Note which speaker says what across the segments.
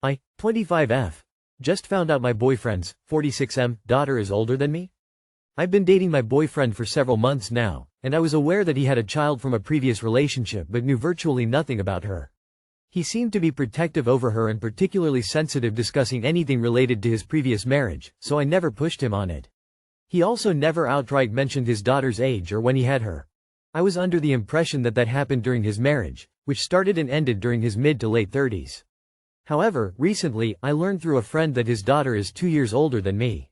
Speaker 1: I, 25F. Just found out my boyfriend's, 46M, daughter is older than me? I've been dating my boyfriend for several months now, and I was aware that he had a child from a previous relationship but knew virtually nothing about her. He seemed to be protective over her and particularly sensitive discussing anything related to his previous marriage, so I never pushed him on it. He also never outright mentioned his daughter's age or when he had her. I was under the impression that happened during his marriage, which started and ended during his mid to late 30s. However, recently, I learned through a friend that his daughter is 2 years older than me.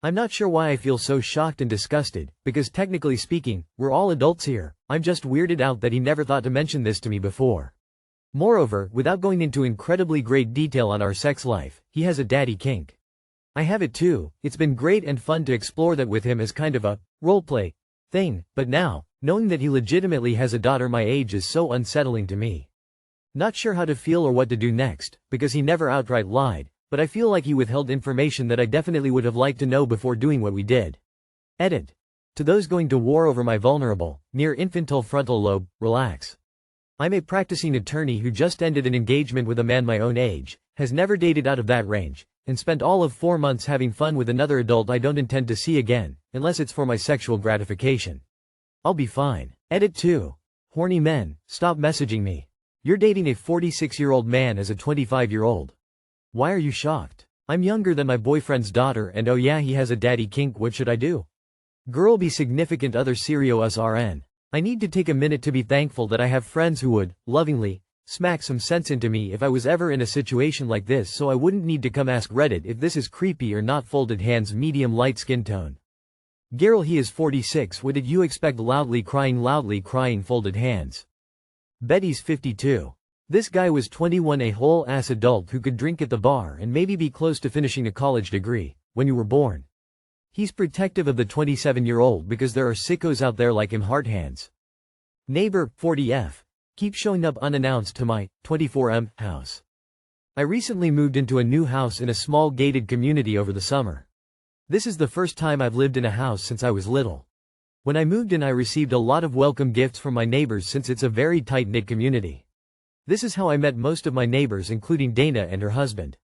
Speaker 1: I'm not sure why I feel so shocked and disgusted, because technically speaking, we're all adults here. I'm just weirded out that he never thought to mention this to me before. Moreover, without going into incredibly great detail on our sex life, he has a daddy kink. I have it too. It's been great and fun to explore that with him as kind of a roleplay thing, but now, knowing that he legitimately has a daughter my age is so unsettling to me. Not sure how to feel or what to do next, because he never outright lied, but I feel like he withheld information that I definitely would have liked to know before doing what we did. Edit. To those going to war over my vulnerable, near-infantile frontal lobe, relax. I'm a practicing attorney who just ended an engagement with a man my own age, has never dated out of that range, and spent all of 4 months having fun with another adult I don't intend to see again, unless it's for my sexual gratification. I'll be fine. Edit 2. Horny men, stop messaging me. You're dating a 46-year-old man as a 25-year-old. Why are you shocked? I'm younger than my boyfriend's daughter and oh yeah he has a daddy kink, what should I do? Girl be significant other Serio us RN. I need to take a minute to be thankful that I have friends who would, lovingly, smack some sense into me if I was ever in a situation like this so I wouldn't need to come ask Reddit if this is creepy or not. Folded hands, medium light skin tone. Geralt he is 46, what did you expect? Loudly crying folded hands. Betty's 52. This guy was 21, a whole ass adult who could drink at the bar and maybe be close to finishing a college degree, when you were born. He's protective of the 27-year-old because there are sickos out there like him. Heart hands. Neighbor, 40F. Keep showing up unannounced to my 24M house. I recently moved into a new house in a small gated community over the summer. This is the first time I've lived in a house since I was little. When I moved in I received a lot of welcome gifts from my neighbors since it's a very tight-knit community. This is how I met most of my neighbors including Dana and her husband.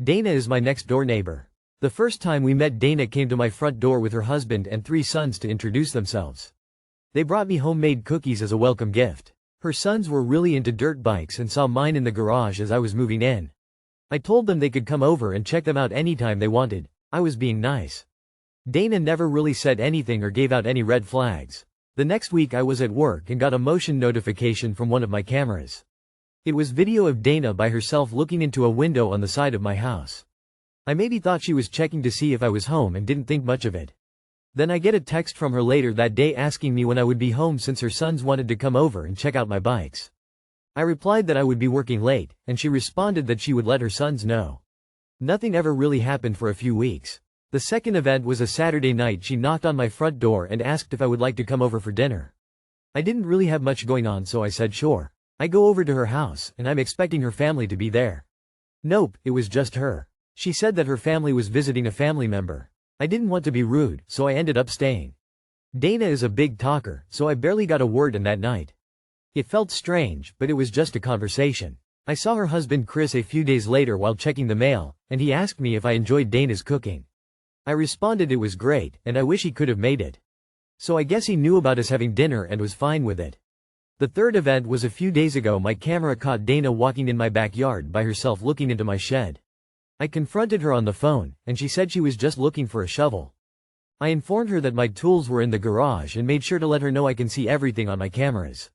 Speaker 1: Dana is my next door neighbor. The first time we met Dana came to my front door with her husband and 3 sons to introduce themselves. They brought me homemade cookies as a welcome gift. Her sons were really into dirt bikes and saw mine in the garage as I was moving in. I told them they could come over and check them out anytime they wanted. I was being nice. Dana never really said anything or gave out any red flags. The next week I was at work and got a motion notification from one of my cameras. It was video of Dana by herself looking into a window on the side of my house. I maybe thought she was checking to see if I was home and didn't think much of it. Then I get a text from her later that day asking me when I would be home since her sons wanted to come over and check out my bikes. I replied that I would be working late, and she responded that she would let her sons know. Nothing ever really happened for a few weeks. The second event was a Saturday night. She knocked on my front door and asked if I would like to come over for dinner. I didn't really have much going on so I said sure. I go over to her house and I'm expecting her family to be there. Nope, it was just her. She said that her family was visiting a family member. I didn't want to be rude, so I ended up staying. Dana is a big talker, so I barely got a word in that night. It felt strange, but it was just a conversation. I saw her husband Chris a few days later while checking the mail, and he asked me if I enjoyed Dana's cooking. I responded it was great, and I wish he could have made it. So I guess he knew about us having dinner and was fine with it. The third event was a few days ago. My camera caught Dana walking in my backyard by herself looking into my shed. I confronted her on the phone, and she said she was just looking for a shovel. I informed her that my tools were in the garage and made sure to let her know I can see everything on my cameras.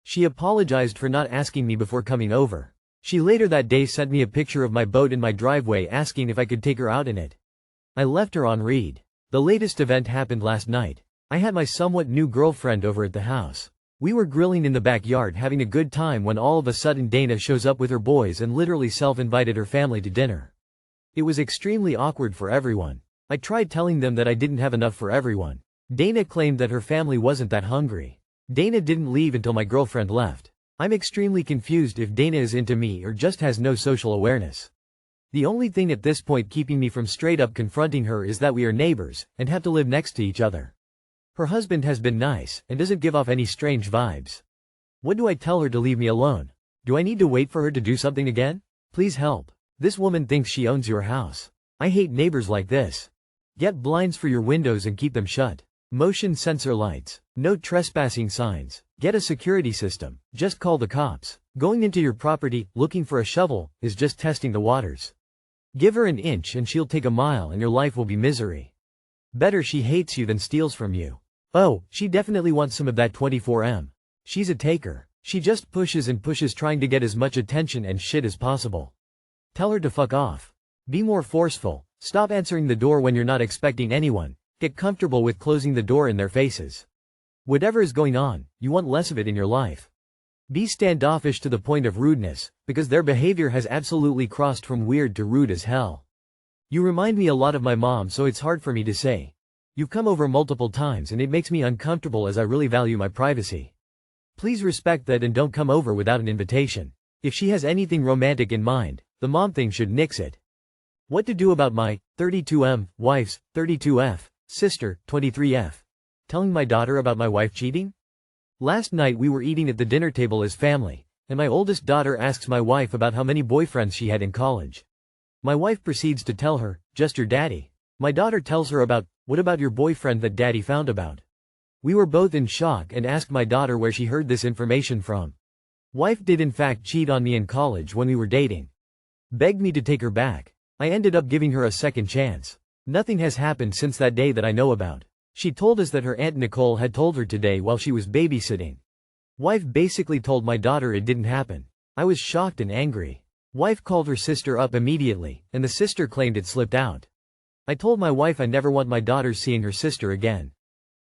Speaker 1: She apologized for not asking me before coming over. She later that day sent me a picture of my boat in my driveway asking if I could take her out in it. I left her on read. The latest event happened last night. I had my somewhat new girlfriend over at the house. We were grilling in the backyard having a good time when all of a sudden Dana shows up with her boys and literally self-invited her family to dinner. It was extremely awkward for everyone. I tried telling them that I didn't have enough for everyone. Dana claimed that her family wasn't that hungry. Dana didn't leave until my girlfriend left. I'm extremely confused if Dana is into me or just has no social awareness. The only thing at this point keeping me from straight up confronting her is that we are neighbors, and have to live next to each other. Her husband has been nice, and doesn't give off any strange vibes. What do I tell her to leave me alone? Do I need to wait for her to do something again? Please help. This woman thinks she owns your house. I hate neighbors like this. Get blinds for your windows and keep them shut. Motion sensor lights. No trespassing signs. Get a security system. Just call the cops. Going into your property, looking for a shovel, is just testing the waters. Give her an inch and she'll take a mile and your life will be misery. Better she hates you than steals from you. Oh, she definitely wants some of that 24M. She's a taker. She just pushes and pushes trying to get as much attention and shit as possible. Tell her to fuck off. Be more forceful. Stop answering the door when you're not expecting anyone. Get comfortable with closing the door in their faces. Whatever is going on, you want less of it in your life. Be standoffish to the point of rudeness, because their behavior has absolutely crossed from weird to rude as hell. You remind me a lot of my mom, so it's hard for me to say. You've come over multiple times and it makes me uncomfortable as I really value my privacy. Please respect that and don't come over without an invitation. If she has anything romantic in mind, the mom thing should nix it. What to do about my 32M wife's 32F sister 23F telling my daughter about my wife cheating? Last night we were eating at the dinner table as family, and my oldest daughter asks my wife about how many boyfriends she had in college. My wife proceeds to tell her, just your daddy. My daughter tells her about, what about your boyfriend that daddy found about? We were both in shock and asked my daughter where she heard this information from. Wife did in fact cheat on me in college when we were dating. Begged me to take her back. I ended up giving her a second chance. Nothing has happened since that day that I know about. She told us that her Aunt Nicole had told her today while she was babysitting. Wife basically told my daughter it didn't happen. I was shocked and angry. Wife called her sister up immediately, and the sister claimed it slipped out. I told my wife I never want my daughter seeing her sister again.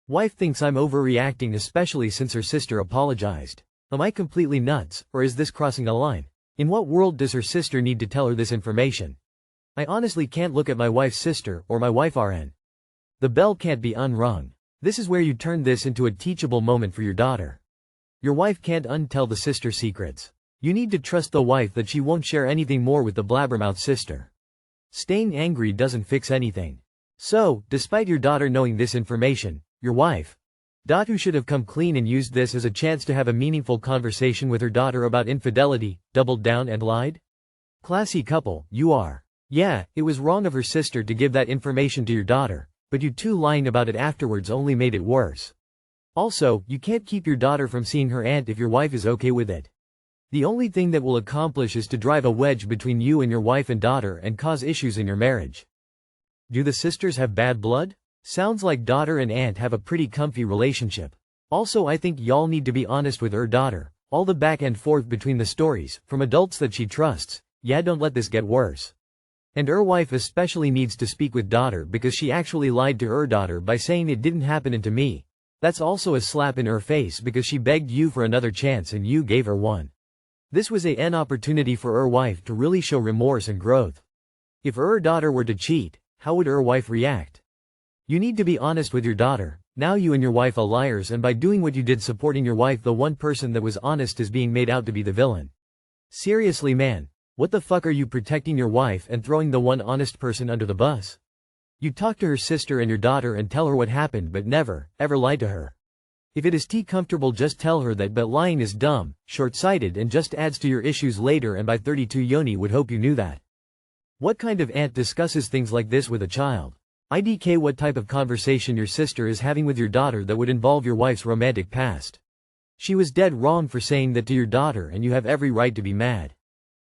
Speaker 1: Wife thinks I'm overreacting, especially since her sister apologized. Am I completely nuts, or is this crossing a line? In what world does her sister need to tell her this information? I honestly can't look at my wife's sister, or my wife RN. The bell can't be unrung. This is where you turn this into a teachable moment for your daughter. Your wife can't untell the sister secrets. You need to trust the wife that she won't share anything more with the blabbermouth sister. Staying angry doesn't fix anything. So, despite your daughter knowing this information, your wife, who should have come clean and used this as a chance to have a meaningful conversation with her daughter about infidelity, doubled down and lied? Classy couple, you are. Yeah, it was wrong of her sister to give that information to your daughter, but you two lying about it afterwards only made it worse. Also, you can't keep your daughter from seeing her aunt if your wife is okay with it. The only thing that will accomplish is to drive a wedge between you and your wife and daughter and cause issues in your marriage. Do the sisters have bad blood? Sounds like daughter and aunt have a pretty comfy relationship. Also, I think y'all need to be honest with her daughter. All the back and forth between the stories, from adults that she trusts. Yeah, don't let this get worse. And her wife especially needs to speak with daughter because she actually lied to her daughter by saying it didn't happen to me. That's also a slap in her face because she begged you for another chance and you gave her one. This was an opportunity for her wife to really show remorse and growth. If her daughter were to cheat, how would her wife react? You need to be honest with your daughter. Now you and your wife are liars, and by doing what you did supporting your wife, the one person that was honest is being made out to be the villain. Seriously, man. What the fuck are you protecting your wife and throwing the one honest person under the bus? You talk to her sister and your daughter and tell her what happened, but never, ever lie to her. If it is too comfortable, just tell her that, but lying is dumb, short-sighted, and just adds to your issues later, and by 32 Yoni would hope you knew that. What kind of aunt discusses things like this with a child? IDK, what type of conversation your sister is having with your daughter that would involve your wife's romantic past? She was dead wrong for saying that to your daughter, and you have every right to be mad.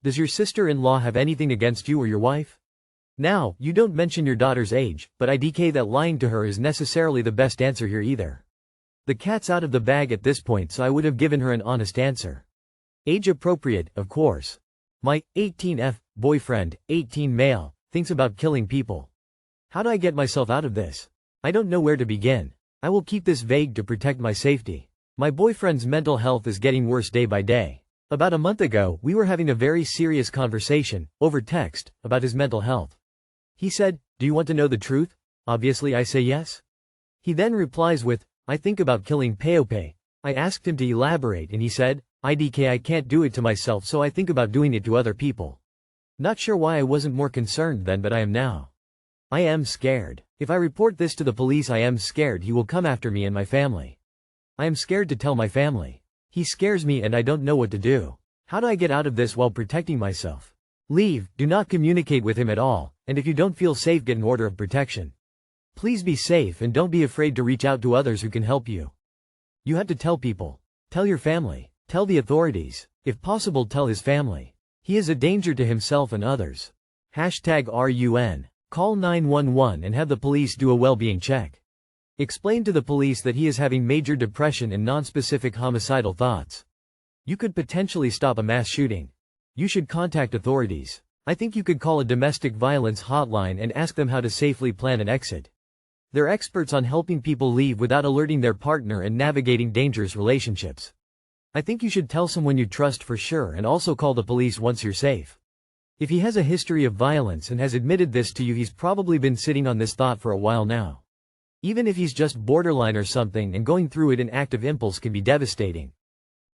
Speaker 1: Does your sister-in-law have anything against you or your wife? Now, you don't mention your daughter's age, but IDK that lying to her is necessarily the best answer here either. The cat's out of the bag at this point, so I would have given her an honest answer. Age appropriate, of course. My 18F boyfriend, 18 male, thinks about killing people. How do I get myself out of this? I don't know where to begin. I will keep this vague to protect my safety. My boyfriend's mental health is getting worse day by day. About a month ago, we were having a very serious conversation, over text, about his mental health. He said, "Do you want to know the truth?" Obviously I say yes. He then replies with, "I think about killing Peope." I asked him to elaborate and he said, "IDK, I can't do it to myself, so I think about doing it to other people." Not sure why I wasn't more concerned then, but I am now. I am scared. If I report this to the police, I am scared he will come after me and my family. I am scared to tell my family. He scares me and I don't know what to do. How do I get out of this while protecting myself? Leave, do not communicate with him at all, and if you don't feel safe, get an order of protection. Please be safe and don't be afraid to reach out to others who can help you. You have to tell people. Tell your family. Tell the authorities. If possible, tell his family. He is a danger to himself and others. #RUN. Call 911 and have the police do a well-being check. Explain to the police that he is having major depression and non-specific homicidal thoughts. You could potentially stop a mass shooting. You should contact authorities. I think you could call a domestic violence hotline and ask them how to safely plan an exit. They're experts on helping people leave without alerting their partner and navigating dangerous relationships. I think you should tell someone you trust for sure and also call the police once you're safe. If he has a history of violence and has admitted this to you, he's probably been sitting on this thought for a while now. Even if he's just borderline or something, and going through it in active impulse can be devastating.